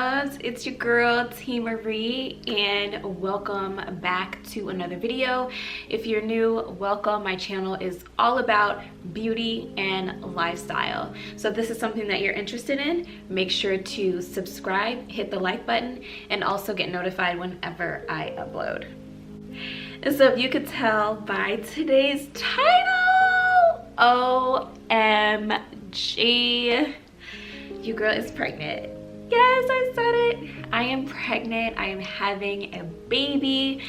loves, it's your girl T Marie, and welcome back to another video. If you're new, welcome. My channel is all about beauty and lifestyle, so if this is something that you're interested in, make sure to subscribe, hit the like button, and also get notified whenever I upload. And so if you could tell by today's title, OMG, your girl is pregnant. Yes, I said it. I am pregnant. I am having a baby.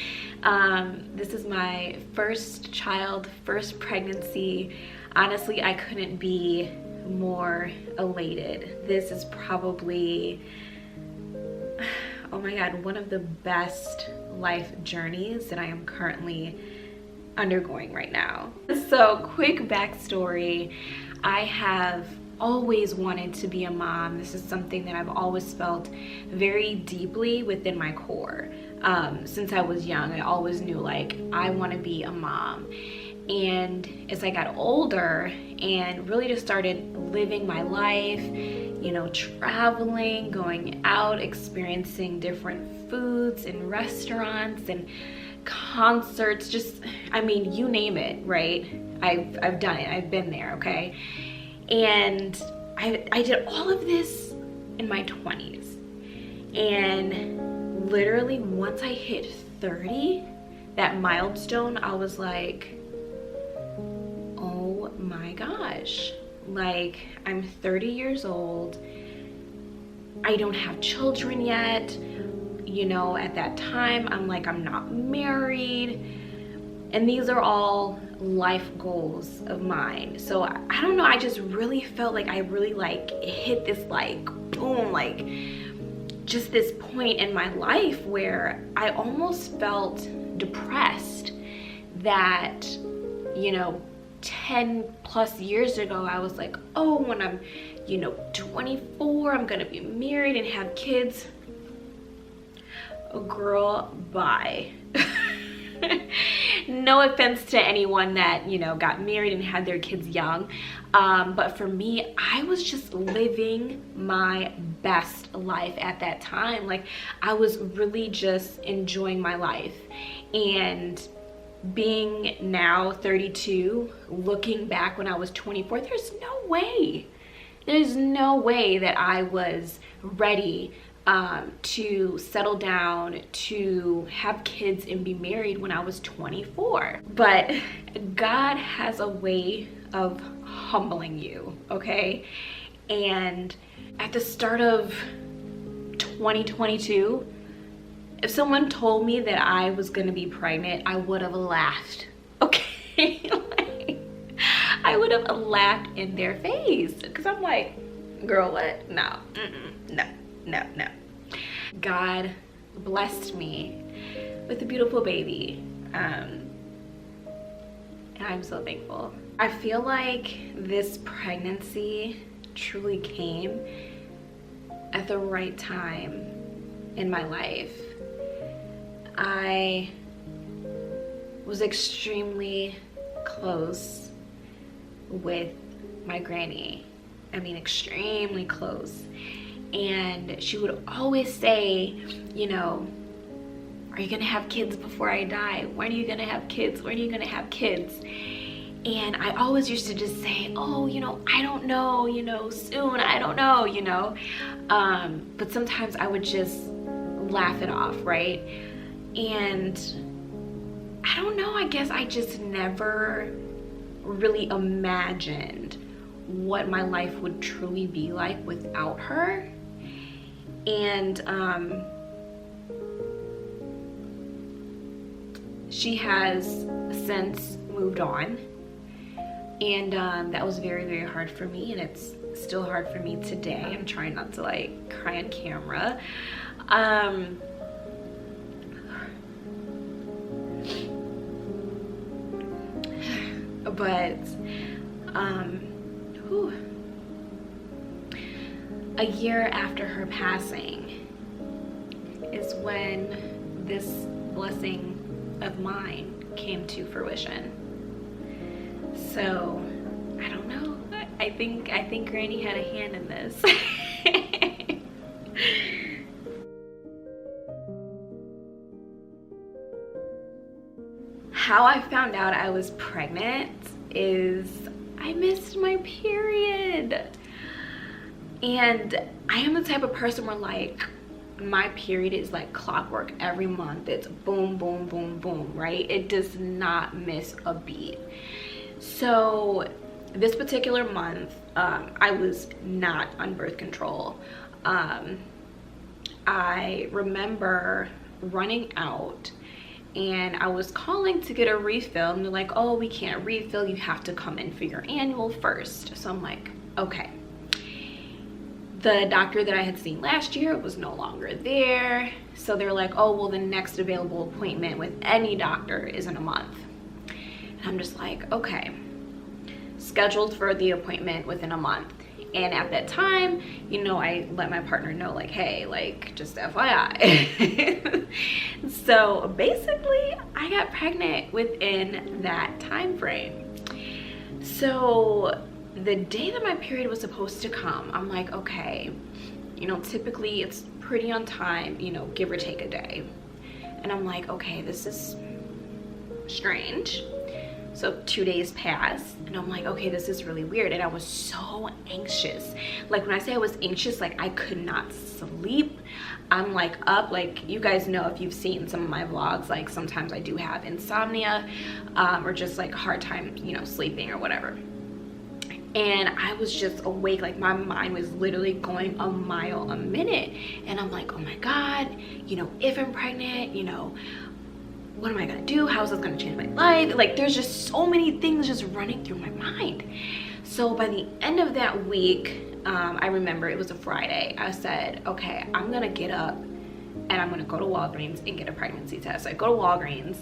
This is my first child, first pregnancy. Honestly, I couldn't be more elated. This is probably, oh my God, one of the best life journeys that I am currently undergoing right now. So, quick backstory. I have always wanted to be a mom. This is something that I've always felt very deeply within my core. Since I was young, I always knew, like, I want to be a mom. And as I got older and really just started living my life, you know, traveling, going out, experiencing different foods and restaurants and concerts, just, I mean, you name it, right? I've done it. I've been there, okay? And I did all of this in my 20s. And literally once I hit 30, that milestone, I was like, oh my gosh, like, I'm 30 years old. I don't have children yet. You know, at that time, I'm like, I'm not married. And these are all life goals of mine. So I don't know, I just really felt like I really like hit this like boom, like just this point in my life where I almost felt depressed that, you know, 10 plus years ago, I was like, oh, when I'm, you know, 24, I'm gonna be married and have kids. Girl, bye. No offense to anyone that, you know, got married and had their kids young, but for me, I was just living my best life at that time. Like, I was really just enjoying my life. And being now 32, looking back when I was 24, there's no way that I was ready to settle down, to have kids and be married when I was 24. But God has a way of humbling you, okay? And at the start of 2022, if someone told me that I was gonna be pregnant, I would have laughed, okay? Like, I would have laughed in their face, because I'm like, girl, what? No, no. No. God blessed me with a beautiful baby, and I'm so thankful. I feel like this pregnancy truly came at the right time in my life. I was extremely close with my granny. I mean, extremely close. And she would always say, you know, are you gonna have kids before I die? When are you gonna have kids? When are you gonna have kids? And I always used to just say, oh, you know, I don't know, you know, soon, I don't know, you know. But sometimes I would just laugh it off, right? And I don't know, I guess I just never really imagined what my life would truly be like without her. And she has since moved on, and that was very, very hard for me, and it's still hard for me today. I'm trying not to like cry on camera. But a year after her passing is when this blessing of mine came to fruition. So I don't know, I think Granny had a hand in this. how I found out I was pregnant is I missed my period. And I am the type of person where like my period is like clockwork. Every month it's boom, boom, boom, boom, right? It does not miss a beat. So this particular month, I was not on birth control. I remember running out and I was calling to get a refill, and they're like, oh, we can't refill, you have to come in for your annual first. So I'm like, okay. The doctor that I had seen last year was no longer there. So they're like, oh, well, the next available appointment with any doctor is in a month. And I'm just like, okay. Scheduled for the appointment within a month. And at that time, you know, I let my partner know, like, hey, like, just FYI. So basically, I got pregnant within that time frame. So the day that my period was supposed to come, I'm like, okay, you know, typically it's pretty on time, you know, give or take a day. And I'm like, okay, this is strange. So 2 days passed and I'm like, okay, this is really weird. And I was so anxious. Like when I say I was anxious, like I could not sleep. I'm like up, like you guys know if you've seen some of my vlogs, like sometimes I do have insomnia or just like hard time, you know, sleeping or whatever. And I was just awake, like my mind was literally going a mile a minute. And I'm like, oh my God, you know, if I'm pregnant, you know, what am I gonna do? How is this gonna change my life? Like there's just so many things just running through my mind. So by the end of that week, I remember it was a Friday, I said, okay, I'm gonna get up and I'm gonna go to Walgreens and get a pregnancy test. So I go to Walgreens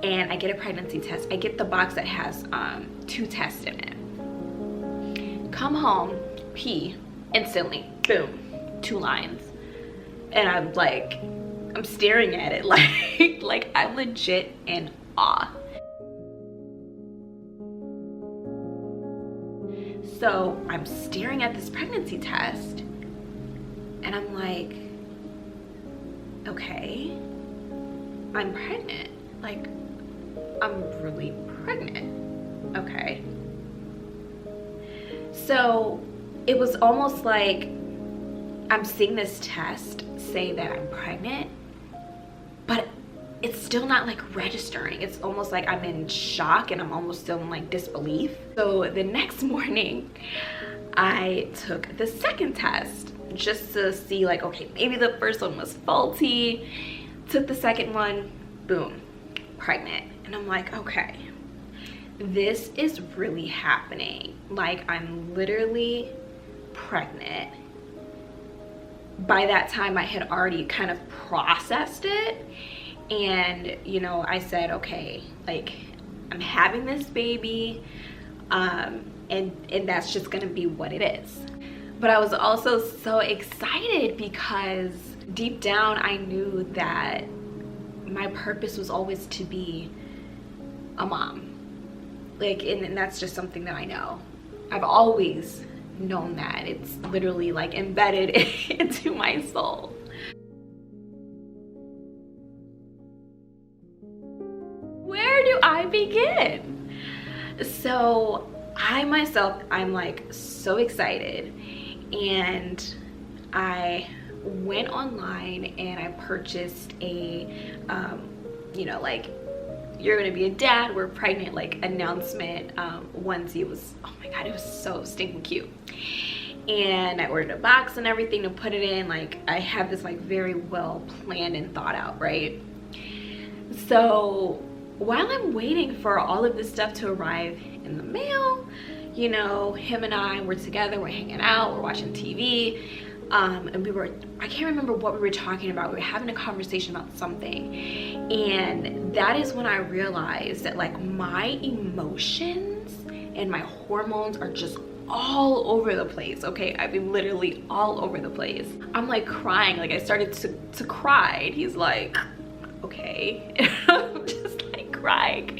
and I get a pregnancy test. I get the box that has 2 tests in it. Come home, pee, instantly, boom, 2 lines. And I'm like, I'm staring at it like I'm legit in awe. So I'm staring at this pregnancy test and I'm like, okay, I'm pregnant. Like, I'm really pregnant, okay. So it was almost like I'm seeing this test say that I'm pregnant, but it's still not like registering. It's almost like I'm in shock and I'm almost still in like disbelief. So the next morning I took the second test just to see like, okay, maybe the first one was faulty. Took the second one, boom, pregnant. And I'm like, okay, this is really happening. Like I'm literally pregnant. By that time I had already kind of processed it. And, you know, I said, okay, like I'm having this baby, and that's just gonna be what it is. But I was also so excited because deep down I knew that my purpose was always to be a mom. Like, and that's just something that I know. I've always known that. It's literally like embedded into my soul. Where do I begin? So I myself, I'm like so excited, and I went online and I purchased a you know, like you're gonna be a dad, we're pregnant, like announcement onesie. It was, oh my God, it was so stinking cute. And I ordered a box and everything to put it in. Like I had this like very well planned and thought out, right? So while I'm waiting for all of this stuff to arrive in the mail, you know, him and I were together, we're hanging out, we're watching TV, and I can't remember what we were talking about. We were having a conversation about something, and that is when I realized that like my emotions and my hormones are just all over the place. Okay, I mean literally all over the place. I'm like crying, like I started to cry, and he's like, okay. And I'm just like crying,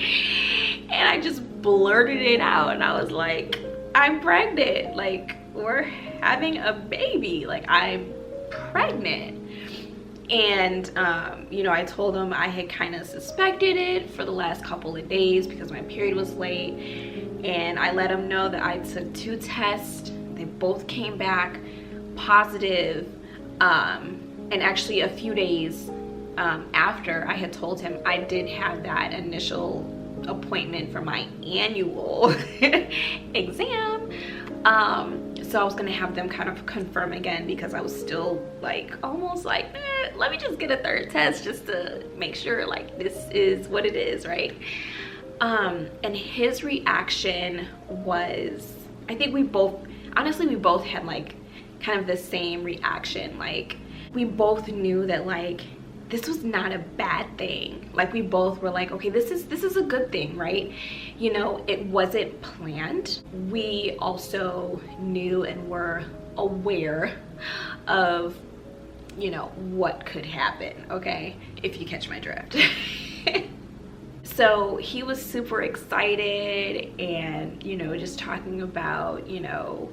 and I just blurted it out, and I was like, I'm pregnant, like we're having a baby, like I'm pregnant. And you know, I told him I had kind of suspected it for the last couple of days because my period was late, and I let him know that I took 2 tests. They both came back positive, and actually a few days after I had told him, I did have that initial appointment for my annual exam. So I was gonna have them kind of confirm again because I was still like almost like let me just get a 3rd test just to make sure like this is what it is, right? And his reaction was, I think we both had like kind of the same reaction. Like we both knew that like this was not a bad thing. Like we both were like, okay, this is a good thing, right? You know, it wasn't planned. We also knew and were aware of, you know, what could happen, okay? If you catch my drift. So he was super excited and, you know, just talking about, you know,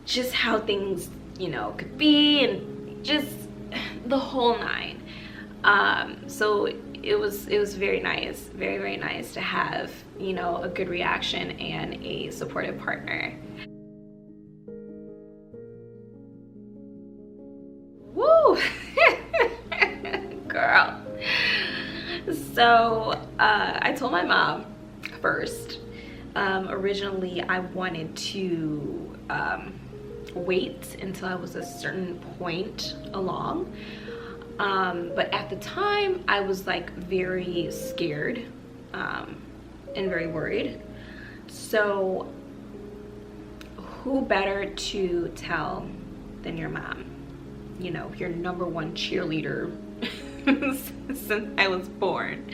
just how things, you know, could be and just the whole 9. So it was very nice, very nice to have, you know, a good reaction and a supportive partner. Woo! Girl. So I told my mom first. Originally I wanted to wait until I was a certain point along, but at the time I was like very scared and very worried. So who better to tell than your mom, you know, your #1 cheerleader since I was born.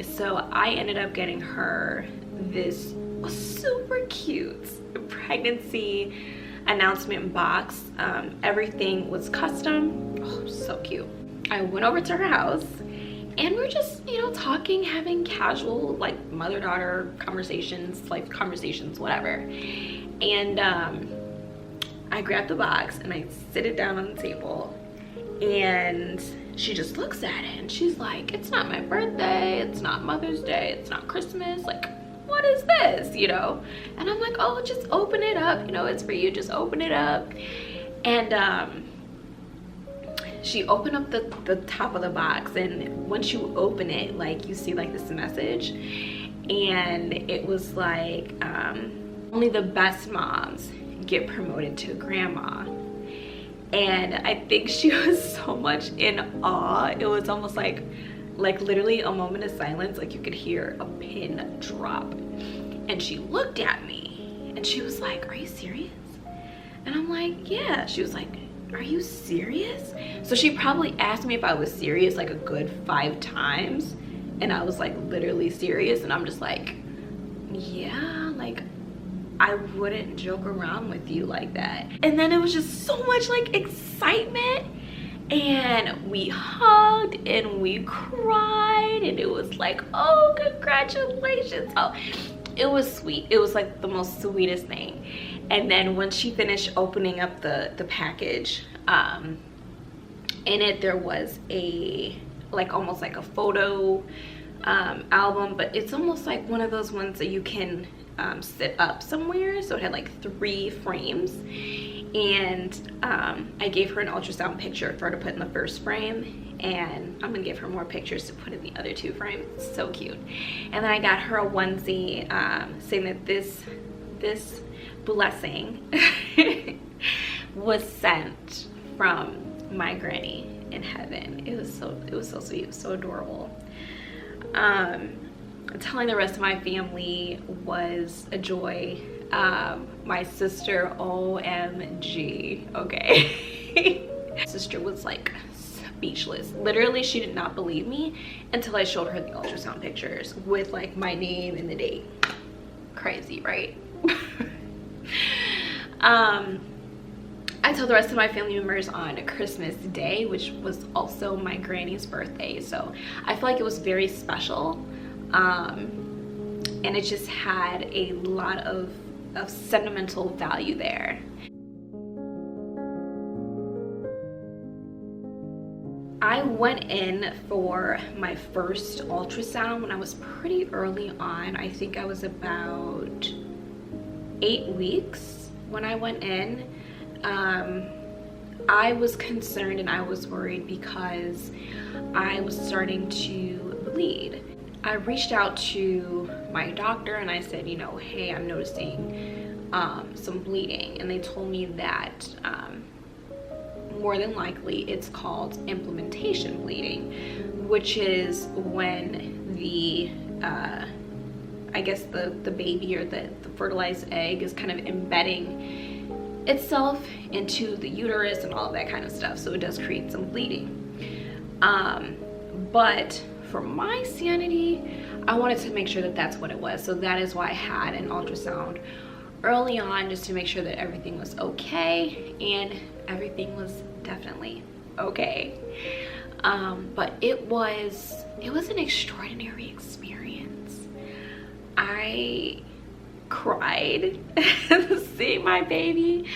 So I ended up getting her this super cute pregnancy announcement box. Everything was custom. Oh, so cute. I went over to her house and we're just, you know, talking, having casual like mother-daughter conversations, life conversations, whatever. And I grabbed the box and I sit it down on the table, and she just looks at it and she's like, it's not my birthday, it's not Mother's Day, it's not Christmas, like what is this, you know? And I'm like, oh, just open it up, you know, it's for you, just open it up. And she opened up the top of the box, and once you open it, like you see like this message, and it was like only the best moms get promoted to grandma. And I think she was so much in awe. It was almost like literally a moment of silence, like you could hear a pin drop. And she looked at me and she was like, are you serious? And I'm like, yeah. She was like, are you serious? So she probably asked me if I was serious like a good 5 times, and I was like literally serious, and I'm just like, yeah, like I wouldn't joke around with you like that. And then it was just so much like excitement, and we hugged and we cried, and it was like, oh, congratulations. Oh, it was sweet. It was like the most sweetest thing. And then when she finished opening up the package, in it there was a like almost like a photo album, but it's almost like one of those ones that you can sit up somewhere. So it had like 3 frames, and I gave her an ultrasound picture for her to put in the first frame, and I'm gonna give her more pictures to put in the other 2 frames. It's so cute. And then I got her a onesie saying that this blessing was sent from my granny in heaven. It was so sweet. It was so adorable. Telling the rest of my family was a joy. My sister, OMG, okay. Sister was like speechless. Literally, she did not believe me until I showed her the ultrasound pictures with like my name and the date. Crazy, right? I told the rest of my family members on Christmas Day, which was also my granny's birthday, so I feel like it was very special, and it just had a lot of sentimental value there. I went in for my first ultrasound when I was pretty early on. I think I was about 8 weeks when I went in. I was concerned and I was worried because I was starting to bleed. I reached out to my doctor and I said, you know, hey, I'm noticing some bleeding. And they told me that more than likely it's called implementation bleeding, which is when the I guess the baby or the fertilized egg is kind of embedding itself into the uterus and all of that kind of stuff, so it does create some bleeding. But for my sanity, I wanted to make sure that that's what it was, so that is why I had an ultrasound early on, just to make sure that everything was okay, and everything was definitely okay. But it was an extraordinary experience. I cried seeing my baby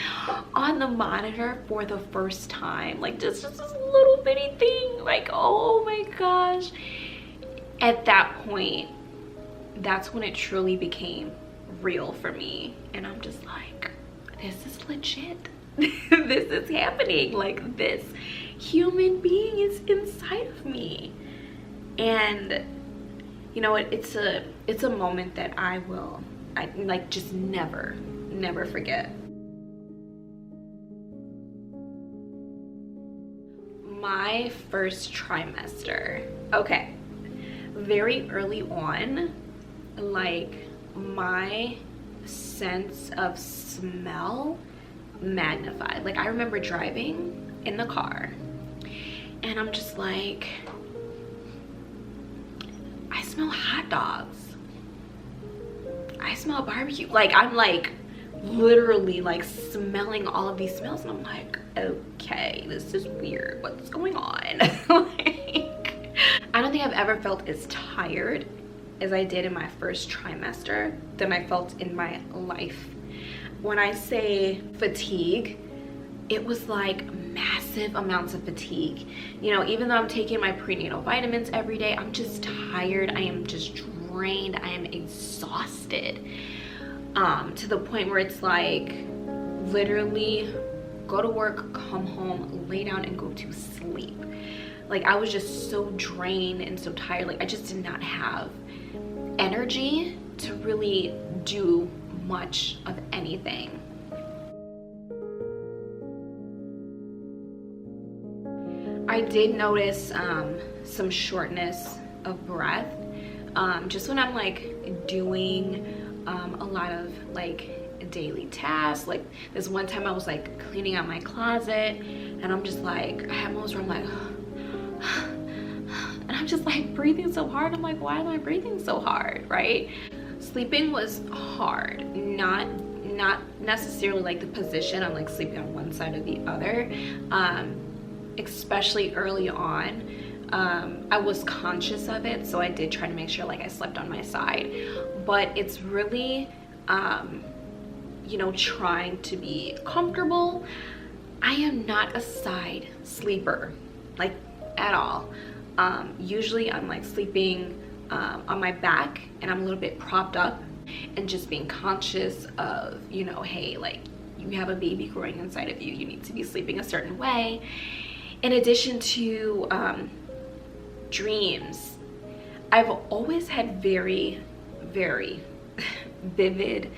on the monitor for the first time, like just this little bitty thing, like, oh my gosh. At that point, that's when it truly became real for me, and I'm just like, this is legit. This is happening. Like, this human being is inside of me. And you know, it's a moment that I like just never forget. My first trimester. Okay, very early on, like, my sense of smell magnified. Like, I remember driving in the car and I'm just like, I smell hot dogs, I smell barbecue. Like, I'm like literally like smelling all of these smells, and I'm like, okay, this is weird, what's going on? Like, I don't think I've ever felt as tired as I did in my first trimester than I felt in my life. When I say fatigue, it was like massive amounts of fatigue. You know, even though I'm taking my prenatal vitamins every day, I'm just tired. I am just drained. I am exhausted, to the point where it's like literally go to work, come home, lay down, and go to sleep. Like, I was just so drained and so tired. Like, I just did not have energy to really do much of anything. I did notice some shortness of breath, just when I'm like doing a lot of like daily tasks. Like, this one time I was like cleaning out my closet, and I'm just like, I have moments where I'm like and I'm just like breathing so hard. I'm like, why am I breathing so hard, right? Sleeping was hard, not necessarily like the position. I'm like sleeping on one side or the other, especially early on. I was conscious of it, so I did try to make sure like I slept on my side, but it's really you know, trying to be comfortable. I am not a side sleeper, like, at all. Usually I'm like sleeping on my back, and I'm a little bit propped up, and just being conscious of, you know, hey, like, you have a baby growing inside of you, you need to be sleeping a certain way. In addition to dreams, I've always had very vivid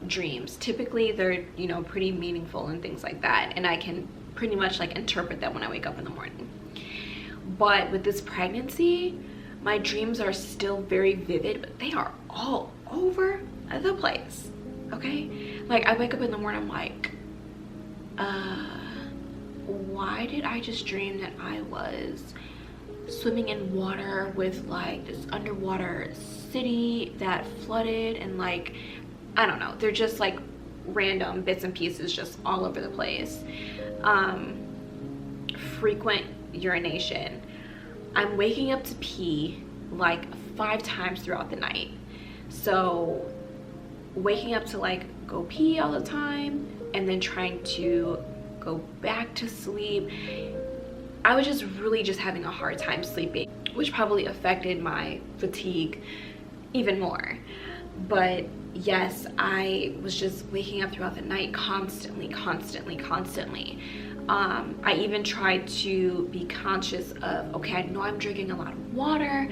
dreams. Typically they're, you know, pretty meaningful and things like that, and I can pretty much like interpret them when I wake up in the morning. But with this pregnancy, my dreams are still very vivid, but they are all over the place. Okay, like, I wake up in the morning, I'm like, why did I just dream that I was swimming in water with like this underwater city that flooded, and like, I don't know, they're just like random bits and pieces just all over the place. Frequent urination. I'm waking up to pee like 5 times throughout the night, so waking up to like go pee all the time, and then trying to go back to sleep. I was just really just having a hard time sleeping, which probably affected my fatigue even more. But yes, I was just waking up throughout the night constantly. I even tried to be conscious of, okay, I know I'm drinking a lot of water.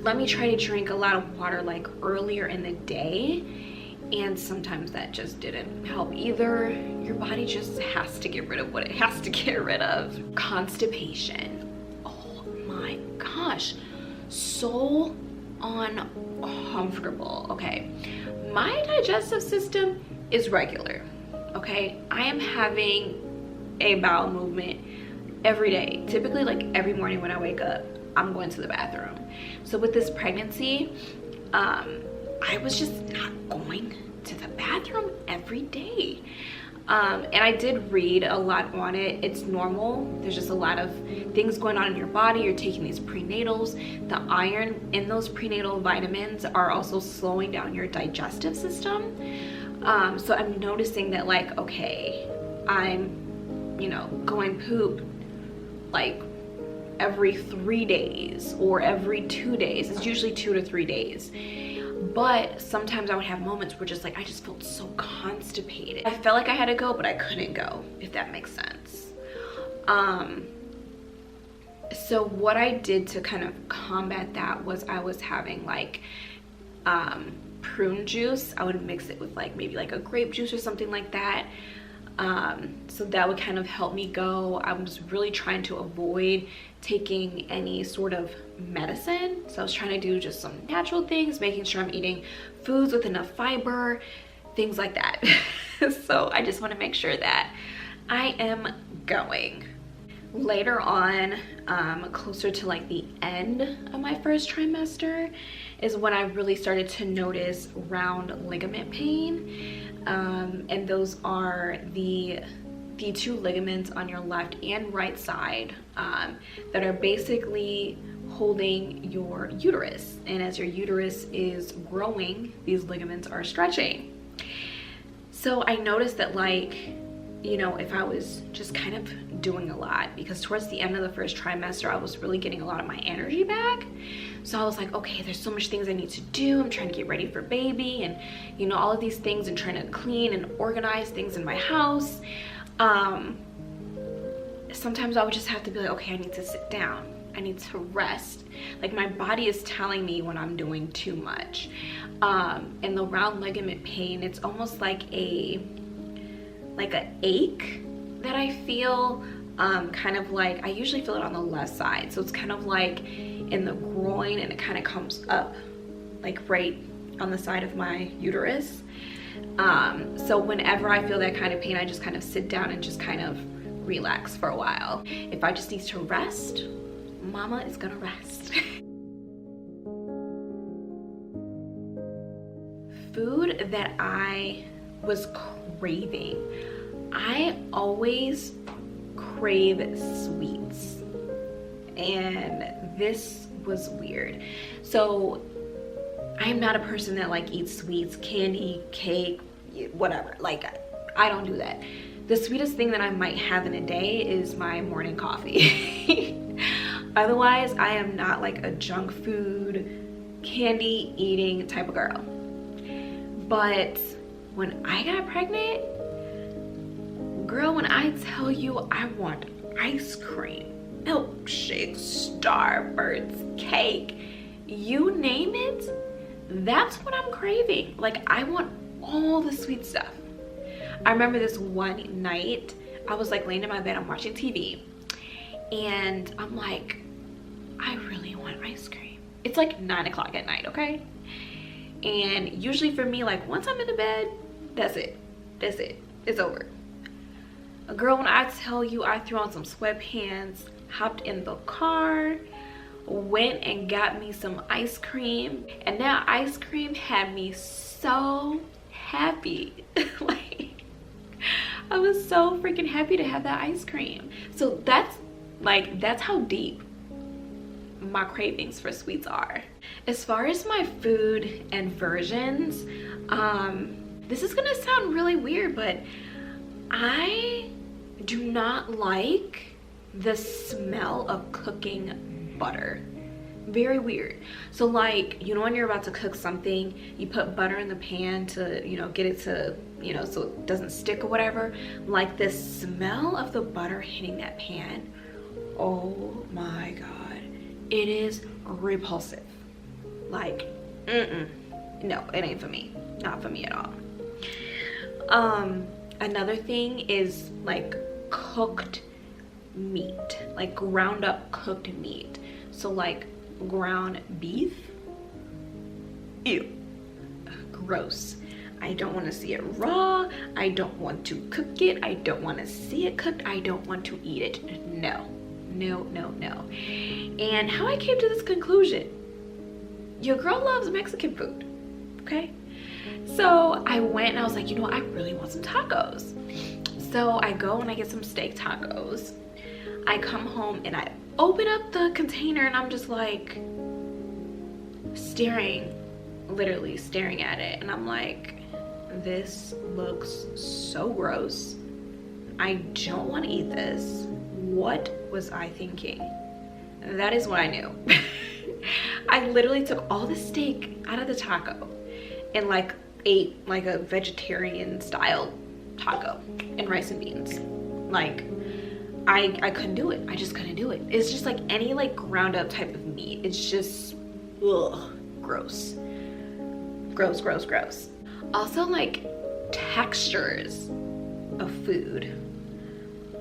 Let me try to drink a lot of water like earlier in the day. And sometimes that just didn't help either. Your body just has to get rid of what it has to get rid of. Constipation. Oh my gosh. So uncomfortable. Okay. My digestive system is regular. Okay. I am having a bowel movement every day. Typically, like every morning when I wake up, I'm going to the bathroom. So with this pregnancy, I was just not going to the bathroom every day. And I did read a lot on it. It's normal. There's just a lot of things going on in your body. You're taking these prenatals. The iron in those prenatal vitamins are also slowing down your digestive system. So I'm noticing that, like, okay, I'm, you know, going poop like every 3 days or every 2 days. It's usually 2 to 3 days. But sometimes I would have moments where just like I just felt so constipated. I felt like I had to go, but I couldn't go, if that makes sense. So what I did to kind of combat that was I was having like prune juice. I would mix it with like maybe like a grape juice or something like that. So that would kind of help me go. I was really trying to avoid taking any sort of medicine. So I was trying to do just some natural things, making sure I'm eating foods with enough fiber, things like that. So I just want to make sure that I am going. Later on, closer to like the end of my first trimester is when I really started to notice round ligament pain. And those are the two ligaments on your left and right side that are basically holding your uterus. And as your uterus is growing, these ligaments are stretching. So I noticed that, like, you know, if I was just kind of doing a lot, because towards the end of the first trimester, I was really getting a lot of my energy back. So I was like, okay, there's so much things I need to do. I'm trying to get ready for baby and, you know, all of these things, and trying to clean and organize things in my house. Sometimes I would just have to be like, okay, I need to sit down. I need to rest. Like, my body is telling me when I'm doing too much. And the round ligament pain, it's almost like an ache that I feel, kind of like, I usually feel it on the left side. So it's kind of like in the groin, and it kind of comes up like right on the side of my uterus. So whenever I feel that kind of pain, I just kind of sit down and just kind of relax for a while. If I just need to rest, mama is gonna rest. Food that I was craving. I always crave sweets, and this was weird. So I am not a person that like eats sweets, candy, cake, whatever. Like, I don't do that. The sweetest thing that I might have in a day is my morning coffee. Otherwise, I am not like a junk food, candy eating type of girl. But when I got pregnant, girl, when I tell you I want ice cream, milkshake, Starburst, cake, you name it, that's what I'm craving. Like, I want all the sweet stuff. I remember this one night, I was like laying in my bed, I'm watching TV, and I'm like, I really want ice cream. It's like 9 o'clock at night, okay? And usually for me, like, once I'm in the bed, that's it. That's it. It's over. Girl, when I tell you, I threw on some sweatpants, hopped in the car, went and got me some ice cream, and that ice cream had me so happy. Like, I was so freaking happy to have that ice cream. So that's how deep my cravings for sweets are. As far as my food and versions, this is gonna sound really weird, but I do not like the smell of cooking butter. Very weird. So like, you know, when you're about to cook something, you put butter in the pan to, you know, get it to, you know, so it doesn't stick or whatever. Like the smell of the butter hitting that pan, oh my God, it is repulsive. Like, no, it ain't for me. Not for me at all. Another thing is like cooked meat, like ground up cooked meat. So like ground beef, ew, gross. I don't want to see it raw. I don't want to cook it. I don't want to see it cooked. I don't want to eat it. No, no, no, no. And how I came to this conclusion, your girl loves Mexican food, okay? So I went and I was like, you know what, I really want some tacos. So I go and I get some steak tacos. I come home and I open up the container and I'm just like staring, literally staring at it. And I'm like, this looks so gross. I don't want to eat this. What was I thinking? That is what I knew. I literally took all the steak out of the taco and like ate like a vegetarian style taco and rice and beans. Like I couldn't do it. I just couldn't do it. It's just like any like ground up type of meat. It's just, ugh, gross. Gross, gross, gross. Also like textures of food.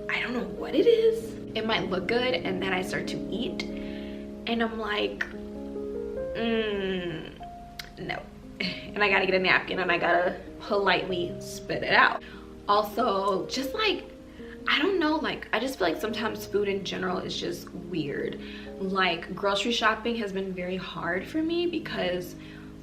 I don't know what it is. It might look good and then I start to eat and I'm like, no. And I gotta get a napkin and I gotta politely spit it out. Also, just like, I don't know, like I just feel like sometimes food in general is just weird. Like grocery shopping has been very hard for me because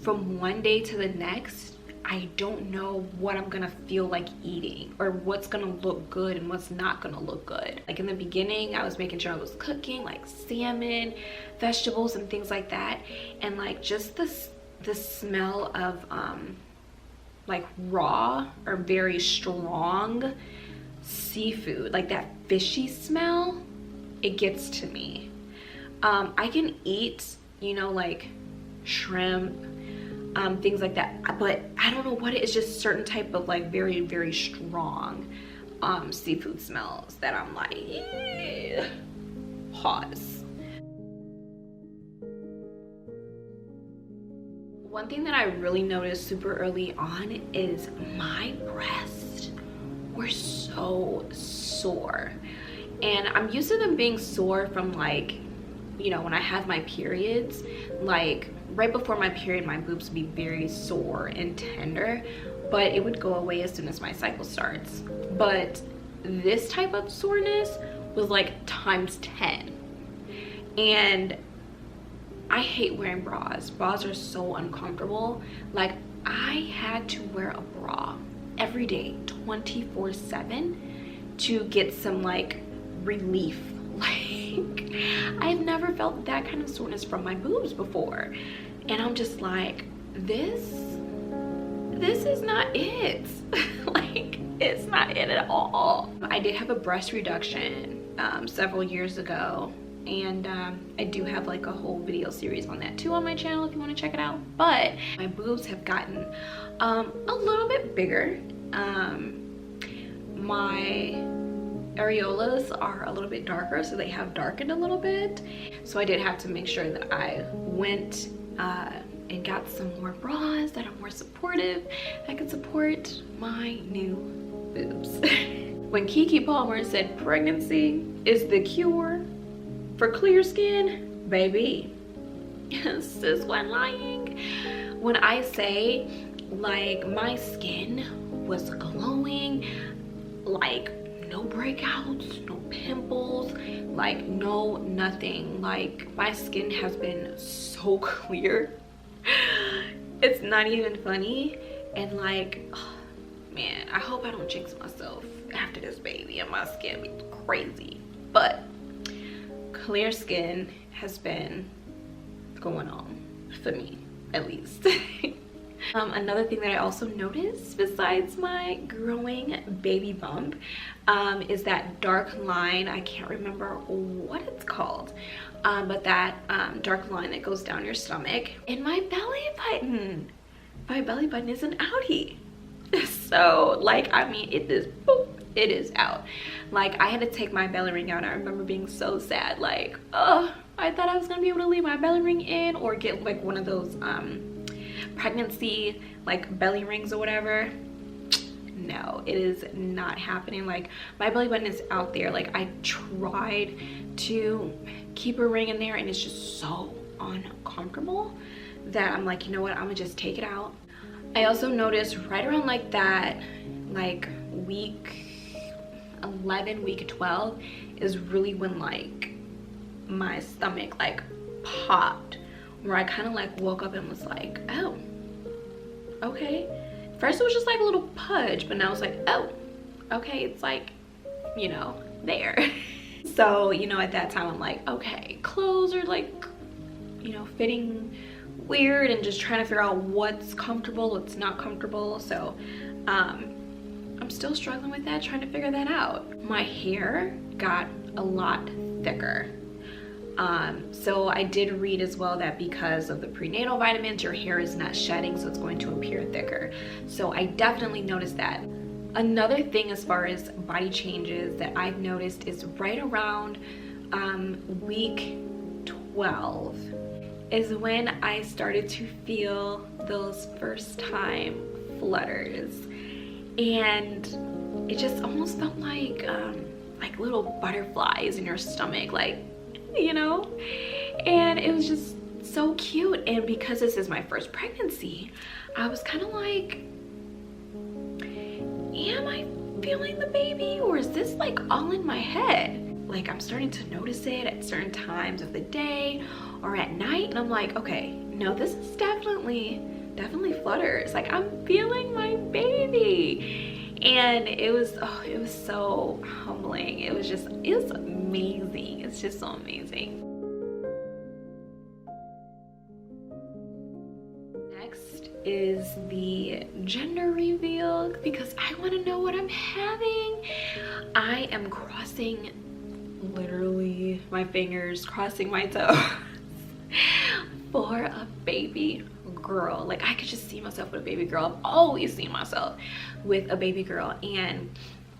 from one day to the next, I don't know what I'm gonna feel like eating or what's gonna look good and what's not gonna look good. Like in the beginning, I was making sure I was cooking like salmon, vegetables and things like that. And like just the smell of like raw or very strong seafood, like that fishy smell, it gets to me. I can eat, you know, like shrimp, things like that, but I don't know what it is, just certain type of like very, very strong seafood smells that I'm like, yeah. Pause. One thing that I really noticed super early on is my breasts were so sore. And I'm used to them being sore from like, you know, when I have my periods, like right before my period, my boobs would be very sore and tender, but it would go away as soon as my cycle starts. But this type of soreness was like times 10. And I hate wearing bras. Bras are so uncomfortable. Like I had to wear a bra every day, 24/7, to get some like relief. Like I've never felt that kind of soreness from my boobs before. And I'm just like, this is not it. Like it's not it at all. I did have a breast reduction several years ago. And I do have like a whole video series on that too on my channel if you want to check it out. But my boobs have gotten a little bit bigger. My areolas are a little bit darker, so they have darkened a little bit. So I did have to make sure that I went and got some more bras that are more supportive, that can support my new boobs. When Keke Palmer said pregnancy is the cure for clear skin, baby, sis wasn't lying. When I say like my skin was glowing, like no breakouts, no pimples, like no nothing. Like my skin has been so clear. It's not even funny. And like, oh, man, I hope I don't jinx myself after this baby and my skin be crazy. But clear skin has been going on for me, at least. Another thing that I also noticed besides my growing baby bump is that dark line. I can't remember what it's called, but that dark line that goes down your stomach. And my belly button is an outie. So like, I mean, it is, boop, it is out. Like, I had to take my belly ring out. I remember being so sad, like, oh, I thought I was gonna be able to leave my belly ring in or get like one of those pregnancy like belly rings or whatever. No, it is not happening. Like, my belly button is out there. Like, I tried to keep a ring in there and it's just so uncomfortable that I'm like, you know what, I'm gonna just take it out. I also noticed right around like that, like week 11, week 12 is really when like my stomach like popped, where I kind of like woke up and was like, oh, okay. First it was just like a little pudge, but now it's like, oh, okay, it's like, you know, there. So, you know, at that time I'm like, okay, clothes are like, you know, fitting weird and just trying to figure out what's comfortable, what's not comfortable. So I'm still struggling with that, trying to figure that out. My hair got a lot thicker. So I did read as well that because of the prenatal vitamins, your hair is not shedding, so it's going to appear thicker. So I definitely noticed that. Another thing as far as body changes that I've noticed is right around week 12 is when I started to feel those first time flutters, and it just almost felt like little butterflies in your stomach, like, you know, and it was just so cute. And because this is my first pregnancy, I was kind of like, am I feeling the baby, or is this like all in my head? Like, I'm starting to notice it at certain times of the day or at night, and I'm like, okay, no, this is definitely flutters. Like, I'm feeling my baby. And it was, oh, it was so humbling. It was amazing. It's just so amazing. Next is the gender reveal, because I want to know what I'm having. I am crossing literally my fingers, crossing my toes for a baby girl. Like, I could just see myself with a baby girl. I've always seen myself with a baby girl. And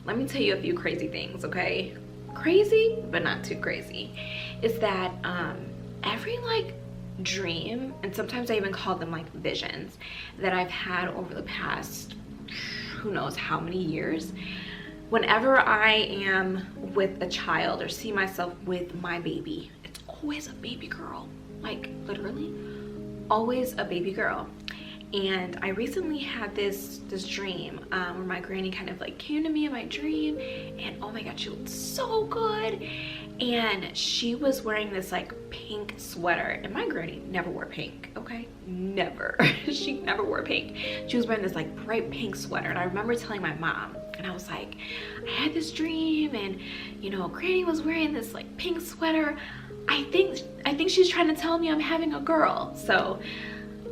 let me tell you a few crazy things, okay? Crazy, but not too crazy, is that every like dream, and sometimes I even call them like visions, that I've had over the past who knows how many years, whenever I am with a child or see myself with my baby, it's always a baby girl. Like, literally always a baby girl. And I recently had this dream where my granny kind of like came to me in my dream, and oh my god, she looked so good. And she was wearing this like pink sweater, and my granny never wore pink, okay? Never. She never wore pink. She was wearing this like bright pink sweater, and I remember telling my mom, and I was like, I had this dream, and you know, granny was wearing this like pink sweater. I think she's trying to tell me I'm having a girl. So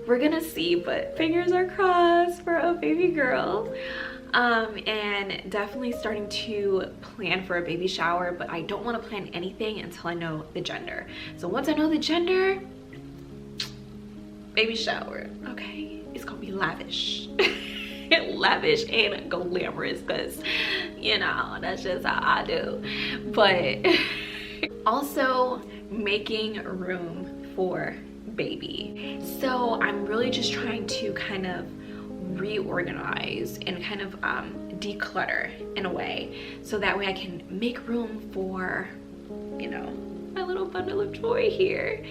we're gonna see, but fingers are crossed for a baby girl. And definitely starting to plan for a baby shower, but I don't want to plan anything until I know the gender. So once I know the gender, baby shower, okay? It's gonna be lavish. Lavish and glamorous, because you know, that's just how I do. But also making room for baby. So I'm really just trying to kind of reorganize and kind of declutter in a way, so that way I can make room for, you know, my little bundle of joy here.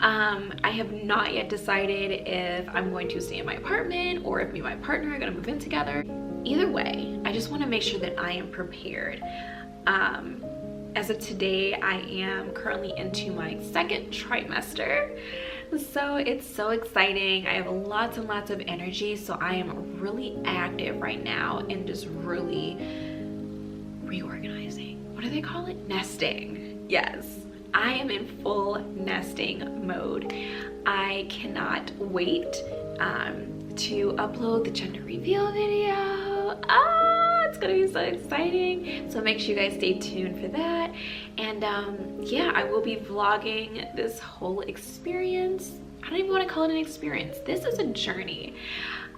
I have not yet decided if I'm going to stay in my apartment or if me and my partner are gonna move in together. Either way, I just want to make sure that I am prepared. As of today, I am currently into my second trimester. So it's so exciting. I have lots and lots of energy, so I am really active right now and just really reorganizing. What do they call it? Nesting. Yes, I am in full nesting mode. I cannot wait to upload the gender reveal video. Ah, it's gonna be so exciting. So make sure you guys stay tuned for that. And yeah, I will be vlogging this whole experience. I don't even want to call it an experience. This is a journey.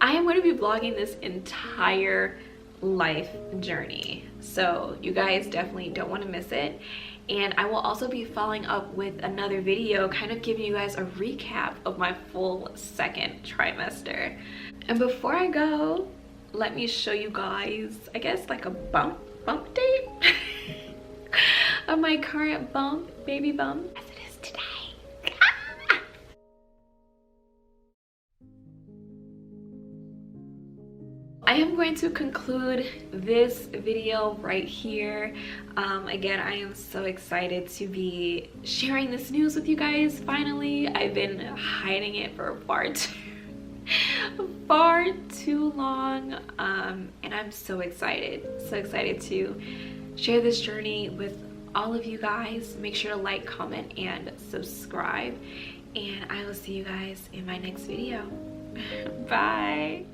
I am going to be vlogging this entire life journey. So you guys definitely don't want to miss it. And I will also be following up with another video kind of giving you guys a recap of my full second trimester. And before I go, let me show you guys, I guess like a bump date of my current baby bump as it is today. I am going to conclude this video right here. Again, I am so excited to be sharing this news with you guys finally. I've been hiding it for far too long, and I'm so excited to share this journey with all of you guys. Make sure to like, comment, and subscribe, and I will see you guys in my next video. Bye.